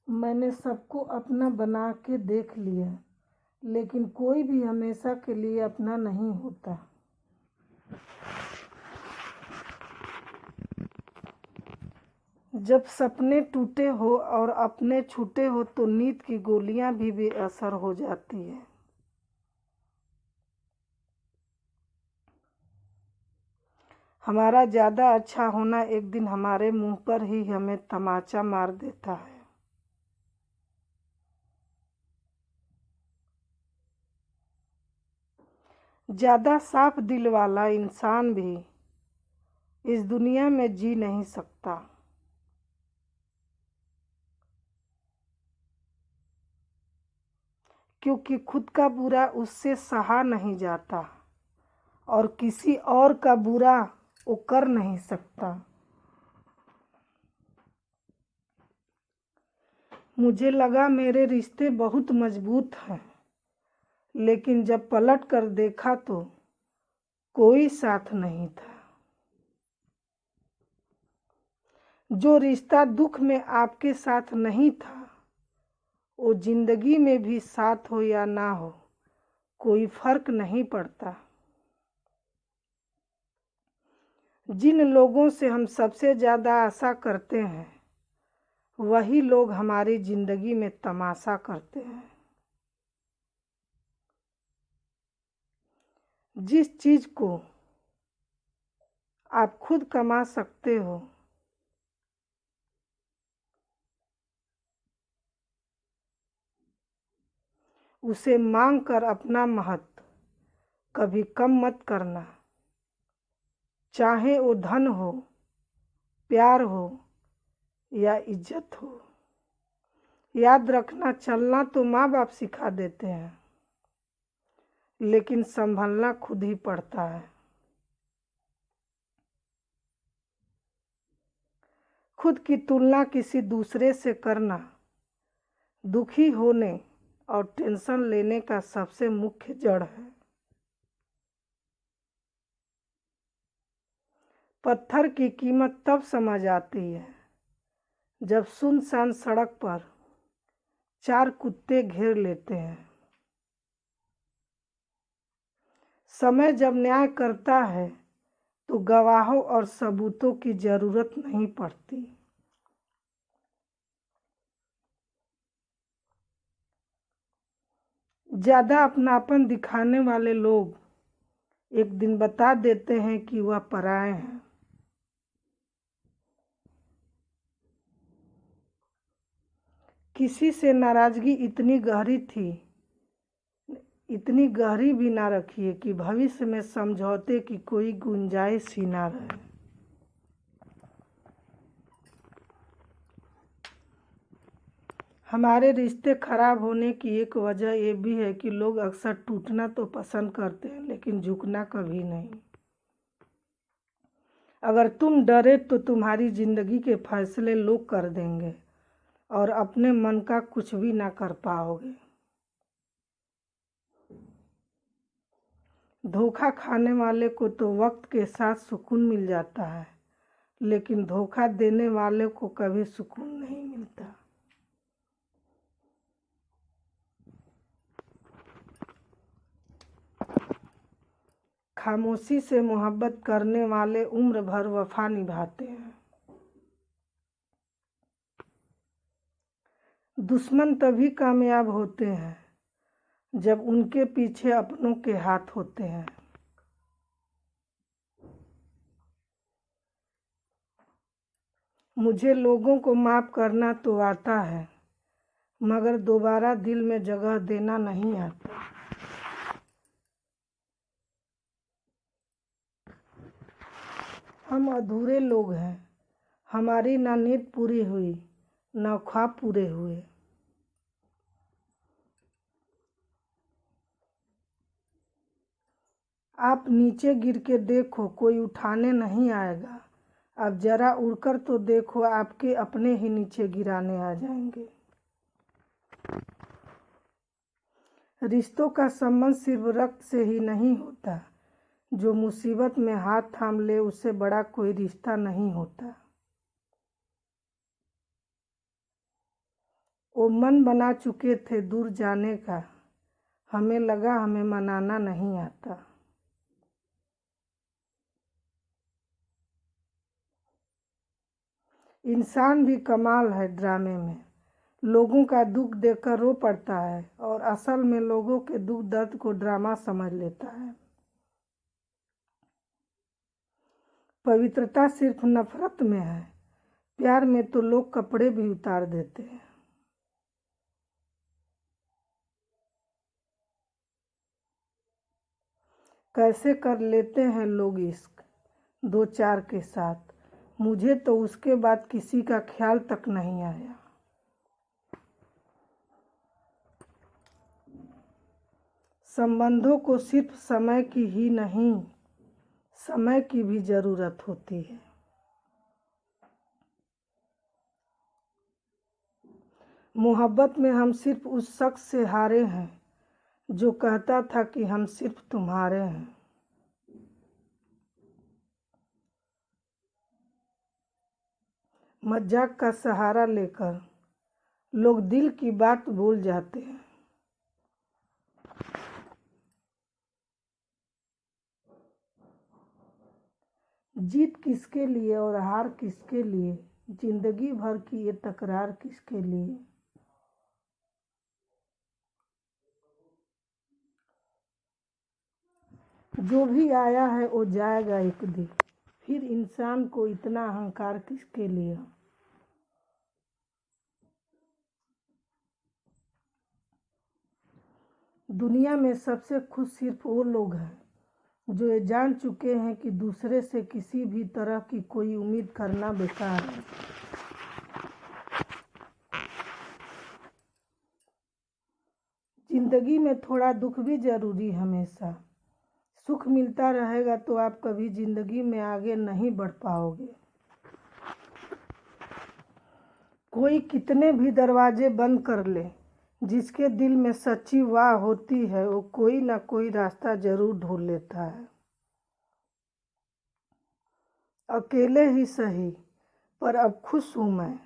मैंने सबको अपना बना के देख लिया, लेकिन कोई भी हमेशा के लिए अपना नहीं होता। जब सपने टूटे हो और अपने छूटे हो तो नींद की गोलियां भी बेअसर हो जाती है। हमारा ज़्यादा अच्छा होना एक दिन हमारे मुंह पर ही हमें तमाचा मार देता है। ज़्यादा साफ दिल वाला इंसान भी इस दुनिया में जी नहीं सकता। क्योंकि खुद का बुरा उससे सहा नहीं जाता और किसी और का बुरा वो कर नहीं सकता। मुझे लगा मेरे रिश्ते बहुत मजबूत हैं, लेकिन जब पलट कर देखा तो कोई साथ नहीं था। जो रिश्ता दुख में आपके साथ नहीं था, वो जिंदगी में भी साथ हो या ना हो कोई फर्क नहीं पड़ता। जिन लोगों से हम सबसे ज़्यादा आशा करते हैं, वही लोग हमारी जिंदगी में तमाशा करते हैं। जिस चीज़ को आप खुद कमा सकते हो, उसे मांग कर अपना महत्व कभी कम मत करना। चाहे वो धन हो, प्यार हो या इज्जत हो। याद रखना, चलना तो माँ बाप सिखा देते हैं, लेकिन संभलना खुद ही पड़ता है। खुद की तुलना किसी दूसरे से करना दुखी होने और टेंशन लेने का सबसे मुख्य जड़ है। पत्थर की कीमत तब समझ आती है जब सुनसान सड़क पर 4 कुत्ते घेर लेते हैं। समय जब न्याय करता है तो गवाहों और सबूतों की जरूरत नहीं पड़ती। ज्यादा अपनापन दिखाने वाले लोग एक दिन बता देते हैं कि वह पराये हैं। किसी से नाराजगी इतनी गहरी भी ना रखिए कि भविष्य में समझौते की कोई गुंजाइश ही ना रहे। हमारे रिश्ते खराब होने की एक वजह ये भी है कि लोग अक्सर टूटना तो पसंद करते हैं, लेकिन झुकना कभी नहीं। अगर तुम डरे तो तुम्हारी जिंदगी के फैसले लोग कर देंगे और अपने मन का कुछ भी ना कर पाओगे। धोखा खाने वाले को तो वक्त के साथ सुकून मिल जाता है, लेकिन धोखा देने वाले को कभी सुकून नहीं मिलता। खामोशी से मोहब्बत करने वाले उम्र भर वफा निभाते हैं। दुश्मन तभी कामयाब होते हैं जब उनके पीछे अपनों के हाथ होते हैं। मुझे लोगों को माफ करना तो आता है, मगर दोबारा दिल में जगह देना नहीं आता। हम अधूरे लोग हैं, हमारी ना नींद पूरी हुई ना ख्वाब पूरे हुए। आप नीचे गिर के देखो, कोई उठाने नहीं आएगा। अब जरा उड़कर तो देखो, आपके अपने ही नीचे गिराने आ जाएंगे। रिश्तों का संबंध सिर्फ रक्त से ही नहीं होता। जो मुसीबत में हाथ थाम ले, उससे बड़ा कोई रिश्ता नहीं होता। वो मन बना चुके थे दूर जाने का, हमें लगा हमें मनाना नहीं आता। इंसान भी कमाल है ड्रामे में, लोगों का दुख देखकर रो पड़ता है और असल में लोगों के दुख दर्द को ड्रामा समझ लेता है। पवित्रता सिर्फ नफरत में है, प्यार में तो लोग कपड़े भी उतार देते हैं। कैसे कर लेते हैं लोग इश्क दो चार के साथ, मुझे तो उसके बाद किसी का ख्याल तक नहीं आया। संबंधों को सिर्फ समय की ही नहीं, समय की भी जरूरत होती है। मोहब्बत में हम सिर्फ उस शख्स से हारे हैं जो कहता था कि हम सिर्फ तुम्हारे हैं। मजाक का सहारा लेकर लोग दिल की बात भूल जाते हैं। जीत किसके लिए और हार किसके लिए, जिंदगी भर की ये तकरार किसके लिए। जो भी आया है वो जाएगा एक दिन, फिर इंसान को इतना अहंकार किसके लिए। दुनिया में सबसे खुश सिर्फ वो लोग हैं जो ये जान चुके हैं कि दूसरे से किसी भी तरह की कोई उम्मीद करना बेकार है। जिंदगी में थोड़ा दुख भी जरूरी है हमेशा, सुख मिलता रहेगा तो आप कभी जिंदगी में आगे नहीं बढ़ पाओगे। कोई कितने भी दरवाजे बंद कर ले, जिसके दिल में सच्ची वाह होती है वो कोई ना कोई रास्ता जरूर ढूंढ लेता है। अकेले ही सही, पर अब खुश हूं मैं।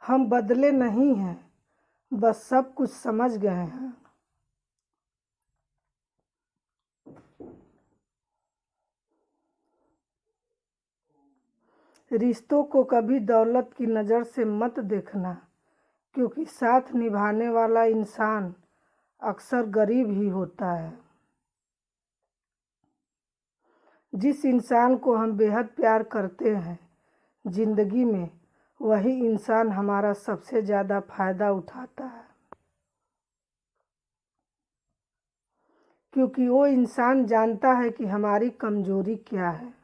हम बदले नहीं हैं, बस सब कुछ समझ गए हैं। रिश्तों को कभी दौलत की नज़र से मत देखना, क्योंकि साथ निभाने वाला इंसान अक्सर गरीब ही होता है। जिस इंसान को हम बेहद प्यार करते हैं जिंदगी में, वही इंसान हमारा सबसे ज़्यादा फायदा उठाता है, क्योंकि वो इंसान जानता है कि हमारी कमजोरी क्या है।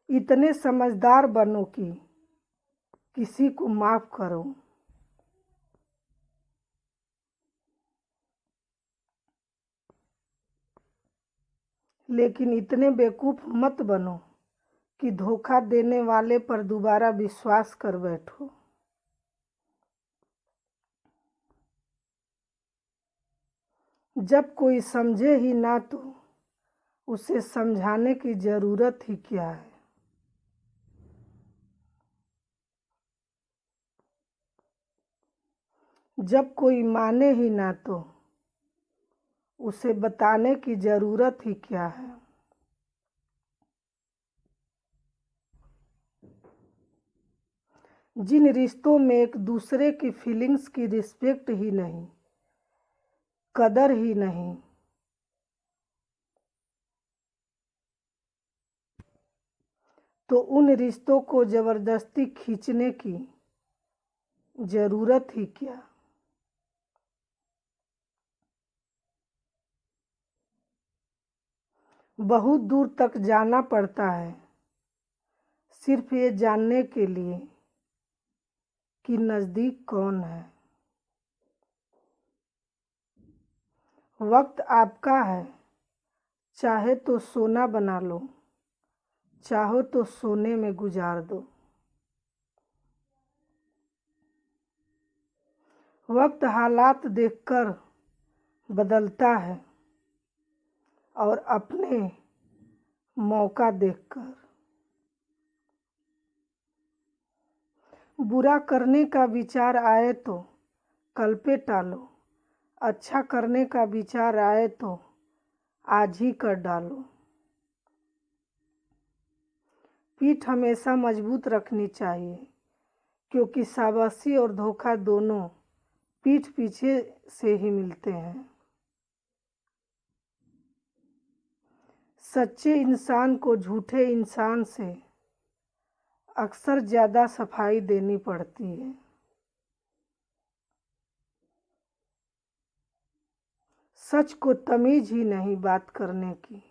इतने समझदार बनो कि किसी को माफ करो, लेकिन इतने बेवकूफ़ मत बनो कि धोखा देने वाले पर दोबारा विश्वास कर बैठो। जब कोई समझे ही ना तो उसे समझाने की ज़रूरत ही क्या है। जब कोई माने ही ना तो उसे बताने की ज़रूरत ही क्या है। जिन रिश्तों में एक दूसरे की फीलिंग्स की रिस्पेक्ट ही नहीं, कदर ही नहीं, तो उन रिश्तों को ज़बरदस्ती खींचने की ज़रूरत ही क्या। बहुत दूर तक जाना पड़ता है सिर्फ ये जानने के लिए कि नज़दीक कौन है। वक्त आपका है, चाहे तो सोना बना लो, चाहो तो सोने में गुजार दो। वक्त हालात देखकर बदलता है और अपने मौका देखकर। बुरा करने का विचार आए तो कल पे टालो, अच्छा करने का विचार आए तो आज ही कर डालो। पीठ हमेशा मजबूत रखनी चाहिए, क्योंकि शाबाशी और धोखा दोनों पीठ पीछे से ही मिलते हैं। सच्चे इंसान को झूठे इंसान से अक्सर ज़्यादा सफाई देनी पड़ती है। सच को तमीज ही नहीं बात करने की,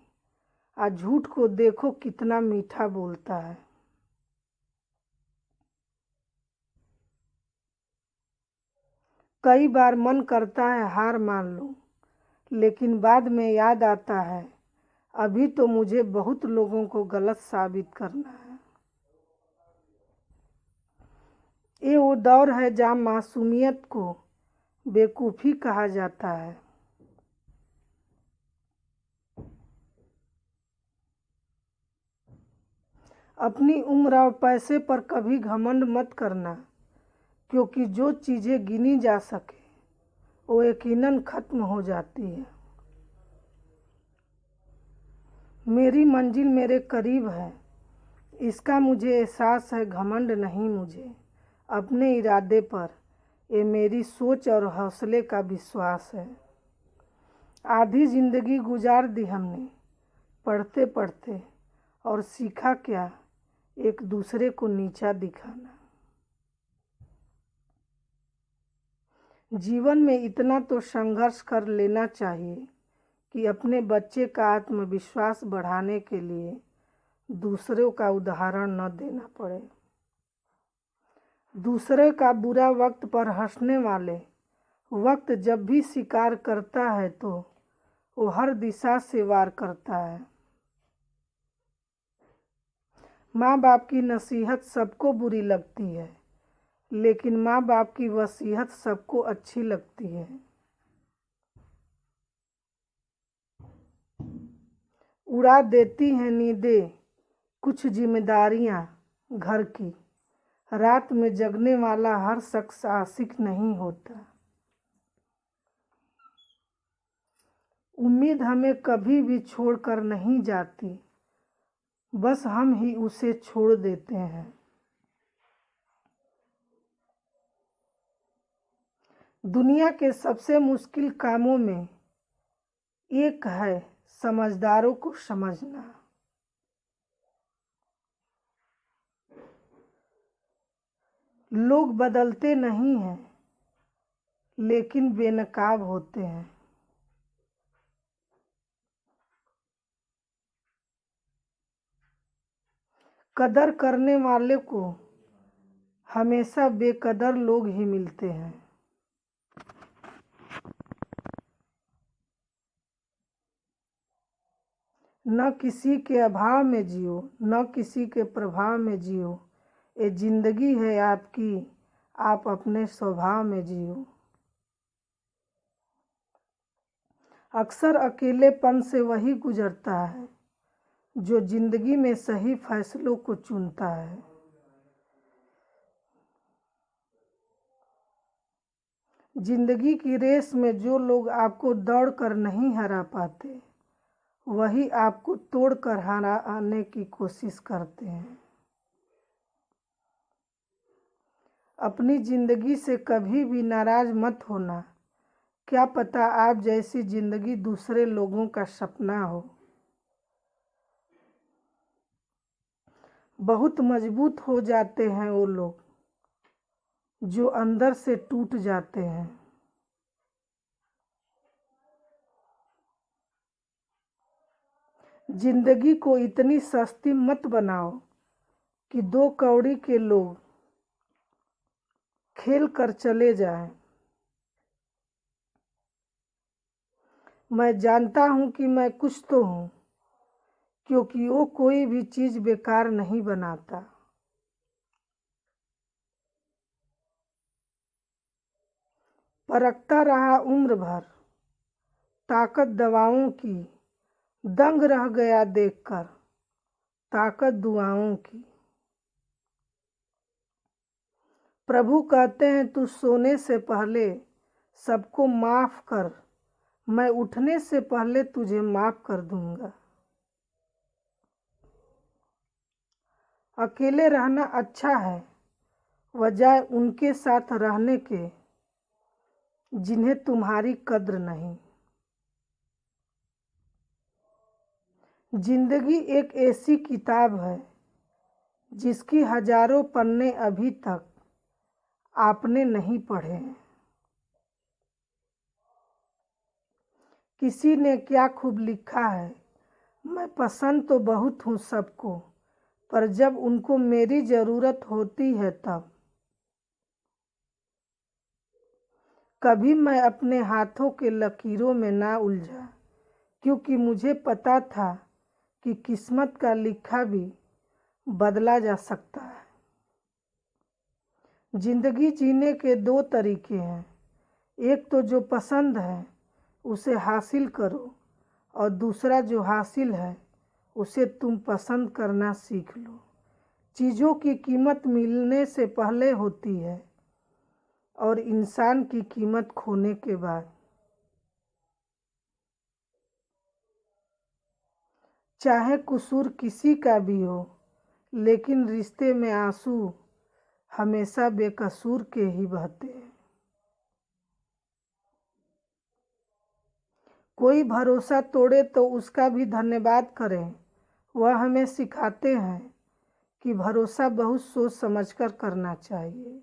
आज झूठ को देखो कितना मीठा बोलता है। कई बार मन करता है हार मान लूं, लेकिन बाद में याद आता है अभी तो मुझे बहुत लोगों को गलत साबित करना है। ये वो दौर है जहाँ मासूमियत को बेवकूफ़ी कहा जाता है। अपनी उम्र और पैसे पर कभी घमंड मत करना, क्योंकि जो चीज़ें गिनी जा सके वो यकीनन ख़त्म हो जाती है। मेरी मंजिल मेरे करीब है, इसका मुझे एहसास है। घमंड नहीं मुझे अपने इरादे पर, ये मेरी सोच और हौसले का विश्वास है। आधी ज़िंदगी गुजार दी हमने पढ़ते पढ़ते, और सीखा क्या, एक दूसरे को नीचा दिखाना। जीवन में इतना तो संघर्ष कर लेना चाहिए कि अपने बच्चे का आत्मविश्वास बढ़ाने के लिए दूसरों का उदाहरण न देना पड़े। दूसरे का बुरा वक्त पर हंसने वाले वक्त जब भी शिकार करता है तो वो हर दिशा से वार करता है। माँ बाप की नसीहत सबको बुरी लगती है, लेकिन माँ बाप की वसीयत सबको अच्छी लगती है। उड़ा देती हैं नींदें कुछ जिम्मेदारियां घर की, रात में जगने वाला हर शख्स आशिक नहीं होता। उम्मीद हमें कभी भी छोड़कर नहीं जाती, बस हम ही उसे छोड़ देते हैं। दुनिया के सबसे मुश्किल कामों में एक है समझदारों को समझना। लोग बदलते नहीं हैं, लेकिन बेनकाब होते हैं। कदर करने वाले को हमेशा बेकदर लोग ही मिलते हैं। न किसी के अभाव में जियो, न किसी के प्रभाव में जियो। ये जिंदगी है आपकी, आप अपने स्वभाव में जियो। अक्सर अकेलेपन से वही गुजरता है जो जिंदगी में सही फैसलों को चुनता है। जिंदगी की रेस में जो लोग आपको दौड़ कर नहीं हरा पाते, वही आपको तोड़ कर हराने की कोशिश करते हैं। अपनी जिंदगी से कभी भी नाराज मत होना, क्या पता आप जैसी जिंदगी दूसरे लोगों का सपना हो। बहुत मजबूत हो जाते हैं वो लोग जो अंदर से टूट जाते हैं। जिंदगी को इतनी सस्ती मत बनाओ कि 2 कौड़ी के लोग खेल कर चले जाएं। मैं जानता हूं कि मैं कुछ तो हूं, क्योंकि वो कोई भी चीज़ बेकार नहीं बनाता। परखता रहा उम्र भर ताकत दवाओं की, दंग रह गया देखकर ताकत दुआओं की। प्रभु कहते हैं तू सोने से पहले सबको माफ कर, मैं उठने से पहले तुझे माफ कर दूंगा। अकेले रहना अच्छा है बजाय उनके साथ रहने के जिन्हें तुम्हारी कद्र नहीं। जिंदगी एक ऐसी किताब है जिसकी हजारों पन्ने अभी तक आपने नहीं पढ़े हैं। किसी ने क्या खूब लिखा है, मैं पसंद तो बहुत हूँ सबको, पर जब उनको मेरी ज़रूरत होती है तब। कभी मैं अपने हाथों के लकीरों में ना उलझा, क्योंकि मुझे पता था कि किस्मत का लिखा भी बदला जा सकता है। जिंदगी जीने के दो तरीके हैं, एक तो जो पसंद है उसे हासिल करो, और दूसरा जो हासिल है उसे तुम पसंद करना सीख लो। चीज़ों की कीमत मिलने से पहले होती है और इंसान की कीमत खोने के बाद। चाहे कसूर किसी का भी हो, लेकिन रिश्ते में आंसू हमेशा बेकसूर के ही बहते हैं। कोई भरोसा तोड़े तो उसका भी धन्यवाद करें। वह हमें सिखाते हैं कि भरोसा बहुत सोच समझकर करना चाहिए।